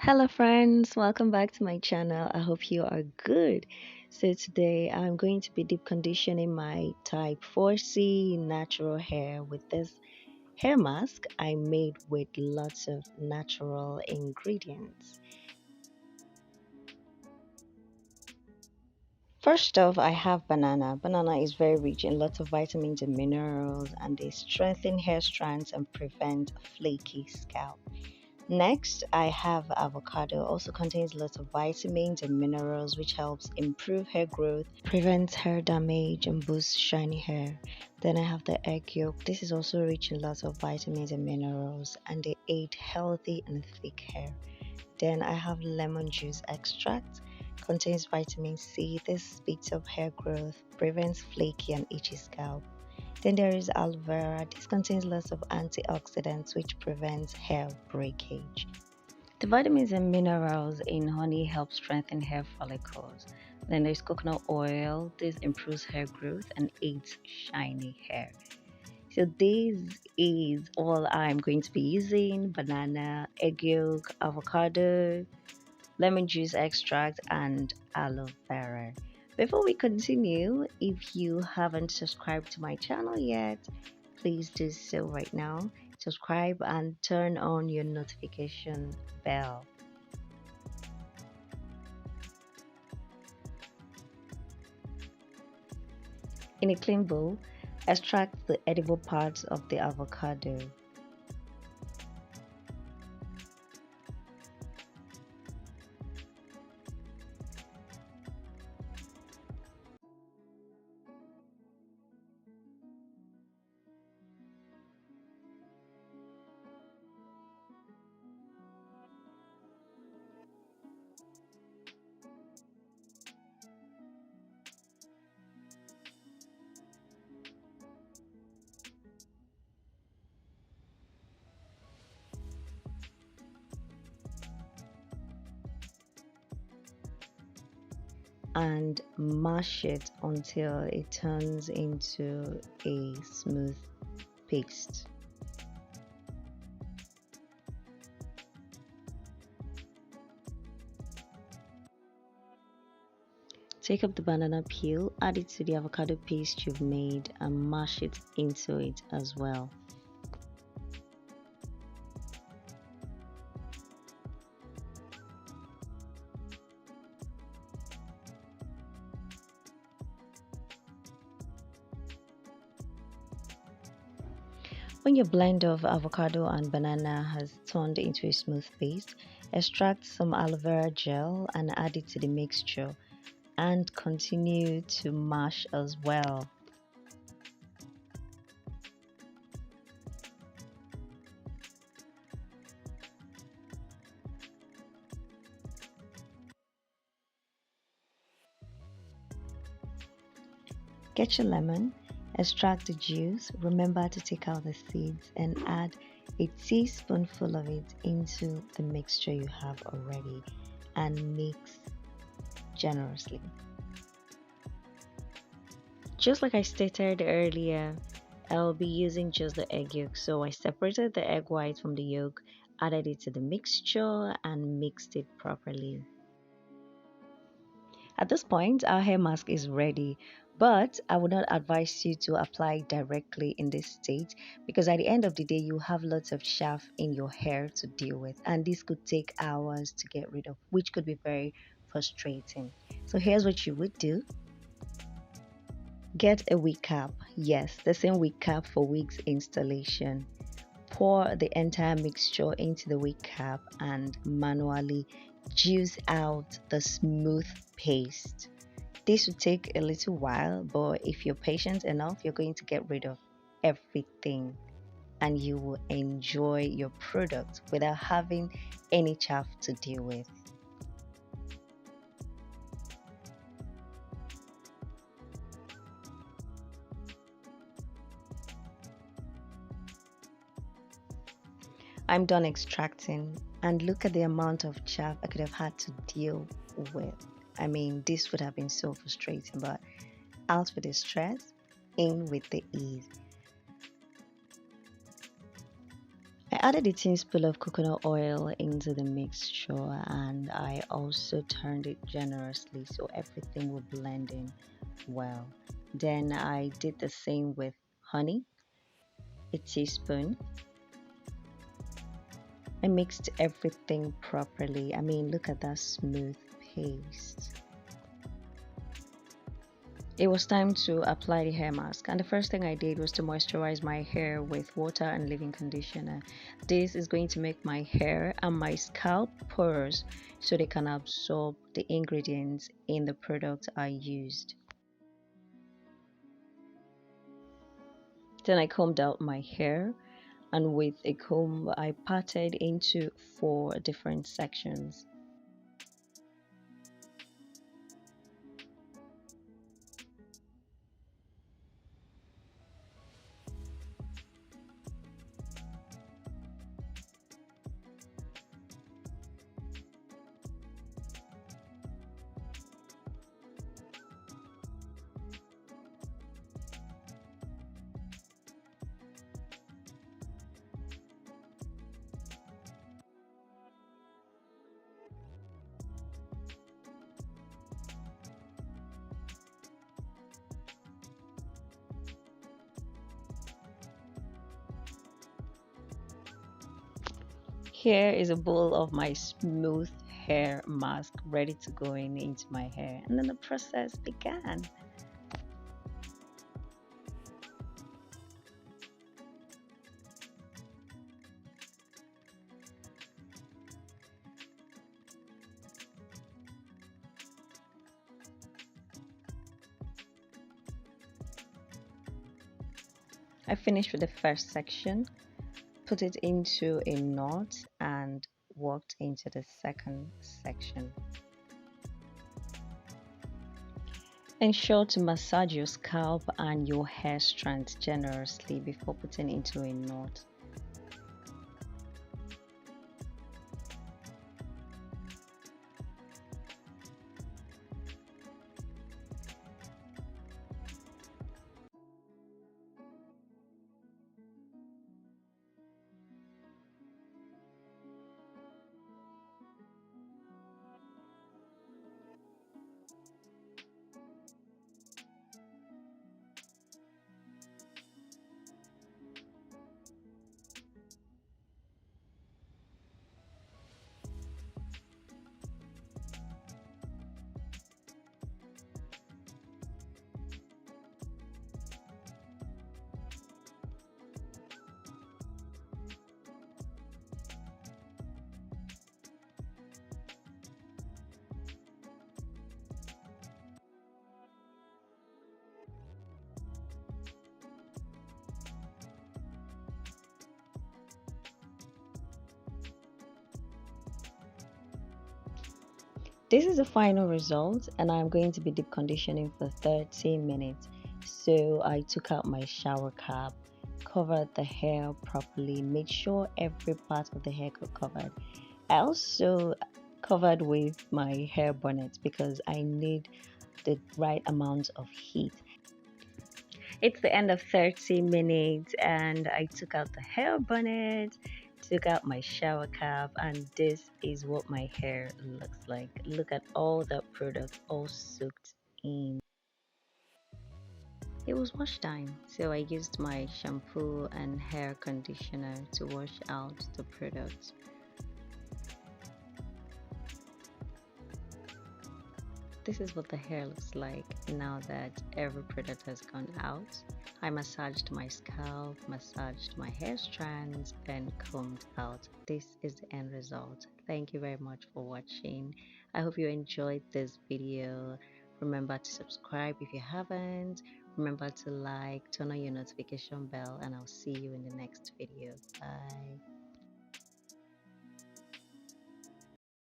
Hello, friends. Welcome back to my channel. I hope you are good. So, today I'm going to be deep conditioning my type 4C natural hair with this hair mask I made with lots of natural ingredients. First off, I have banana. Banana is very rich in lots of vitamins and minerals, and they strengthen hair strands and prevent flaky scalp. Next, I have avocado. Also contains lots of vitamins and minerals, which helps improve hair growth, prevents hair damage, and boosts shiny hair. Then I have the egg yolk. This is also rich in lots of vitamins and minerals, and they aid healthy and thick hair. Then I have lemon juice extract. Contains vitamin C. This speeds up hair growth, prevents flaky and itchy scalp. Then there is aloe vera. This contains lots of antioxidants which prevents hair breakage. The vitamins and minerals in honey help strengthen hair follicles. Then there's coconut oil. This improves hair growth and aids shiny hair. So this is all I'm going to be using: banana, egg yolk, avocado, lemon juice extract, and aloe vera. Before we continue, if you haven't subscribed to my channel yet, please do so right now. Subscribe and turn on your notification bell. In a clean bowl, extract the edible parts of the avocado. And mash it until it turns into a smooth paste. Take up the banana peel, add it to the avocado paste you've made, and mash it into it as well. When your blend of avocado and banana has turned into a smooth paste, extract some aloe vera gel and add it to the mixture and continue to mash as well. Get your lemon, extract the juice, remember to take out the seeds and add a teaspoonful of it into the mixture you have already and mix generously. Just like I stated earlier, I'll be using just the egg yolk. So I separated the egg white from the yolk, added it to the mixture and mixed it properly. At this point, our hair mask is ready, but I would not advise you to apply it directly in this state because at the end of the day, you have lots of chaff in your hair to deal with, and this could take hours to get rid of, which could be very frustrating. So here's what you would do. Get a wig cap. Yes, the same wig cap for wigs installation. Pour the entire mixture into the wig cap and manually juice out the smooth paste. This will take a little while, but if you're patient enough, you're going to get rid of everything and you will enjoy your product without having any chaff to deal with. I'm done extracting, and look at the amount of chaff I could have had to deal with. I mean, this would have been so frustrating, but out with the stress, in with the ease. I added a teaspoon of coconut oil into the mixture and I also turned it generously so everything will blend in well. Then I did the same with honey, a teaspoon. I mixed everything properly. I mean, look at that smooth paste. It was time to apply the hair mask, and the first thing I did was to moisturize my hair with water and leave-in conditioner. This is going to make my hair and my scalp porous so they can absorb the ingredients in the product I used. Then I combed out my hair, and with a comb I parted into four different sections. Here is a bowl of my smooth hair mask ready to go into my hair, and then the process began. I finished with the first section, put it into a knot, and walked into the second section. Ensure to massage your scalp and your hair strands generously before putting into a knot. This is the final result, and I'm going to be deep conditioning for 30 minutes. So I took out my shower cap, covered the hair properly, made sure every part of the hair got covered. I also covered with my hair bonnet because I need the right amount of heat. It's the end of 30 minutes, and I took out the hair bonnet, took out my shower cap, and this is what my hair looks like. Look at all the products all soaked in. It was wash time, so I used my shampoo and hair conditioner to wash out the products. This is what the hair looks like now that every product has gone out. I massaged my scalp, massaged my hair strands, and combed out. This is the end result. Thank you very much for watching. I hope you enjoyed this video. Remember to subscribe if you haven't. Remember to like, turn on your notification bell, and I'll see you in the next video. Bye.